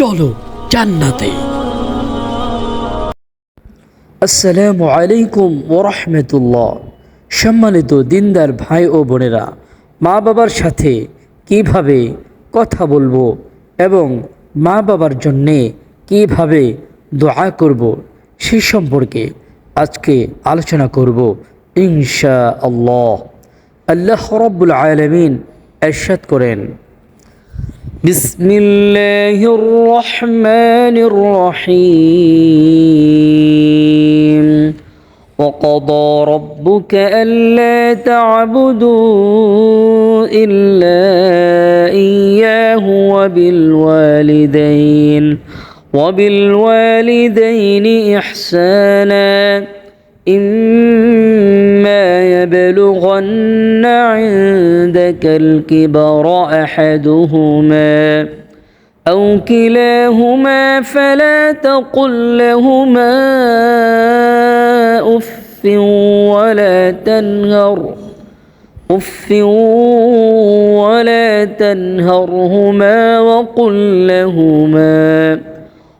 চলো জান্নাতে। আসসালামু আলাইকুম ওয়া রাহমাতুল্লাহ। সম্মানিত দিনদার ভাই ও বোনেরা, মা বাবার সাথে কিভাবে কথা বলবো এবং মা বাবার জন্যে কিভাবে দোয়া করব সে সম্পর্কে আজকে আলোচনা করব ইনশাআল্লাহ। আল্লাহ রাব্বুল আলামিন ইরশাদ করেন, বিসমিল্লাহির রহমানির রহিম। وقضى ربك ألا تعبدوا إلا إياه وبالوالدين إحسانا إما يبلغن عندك الكبر أحدهما أو كلاهما فلا تقل لهما أف ولا تنهرهما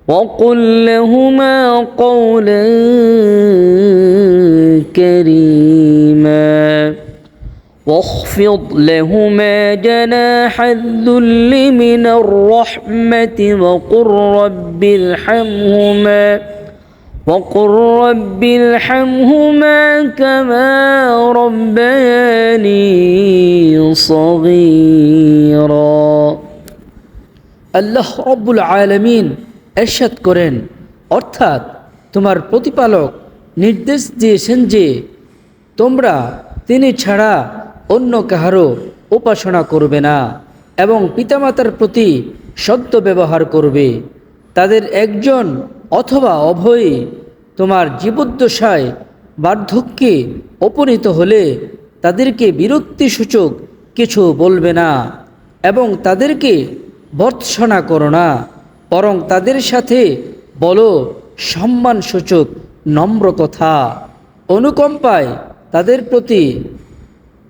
وقل لهما قولا كريما واخفض لهما جناح الذل من الرحمة وقل رب ارحمهما كما ربياني صغيرا। আল্লাহ রব্বুল আলামিন ইরশাদ করেন, অর্থাৎ তোমার প্রতিপালক নির্দেশ দিয়েছেন যে তোমরা তিনি ছাড়া অন্য কাহারও উপাসনা করবে না এবং পিতামাতার প্রতি সদ্য ব্যবহার করবে। তাদের একজন অথবা উভয়ই তোমার জীবদ্দশায় বার্ধক্যে উপনীত হলে তাদেরকে বিরক্তিসূচক কিছু বলবে না এবং তাদেরকে ভর্ৎসনা করো না, বরং তাদের সাথে বলো সম্মানসূচক নম্র কথা। অনুকম্পায় তাদের প্রতি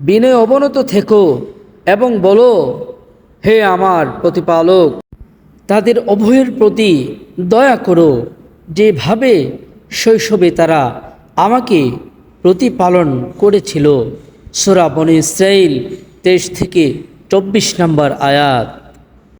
বিনয় অবনত থেকো এবং বলো, হে আমার প্রতিপালক, তাদের উভয়ের প্রতি দয়া করো, যেভাবে শৈশবে তারা আমাকে প্রতিপালন করেছিল। সূরা বনী ইসরাঈল 23 থেকে 24 নম্বর আয়াত।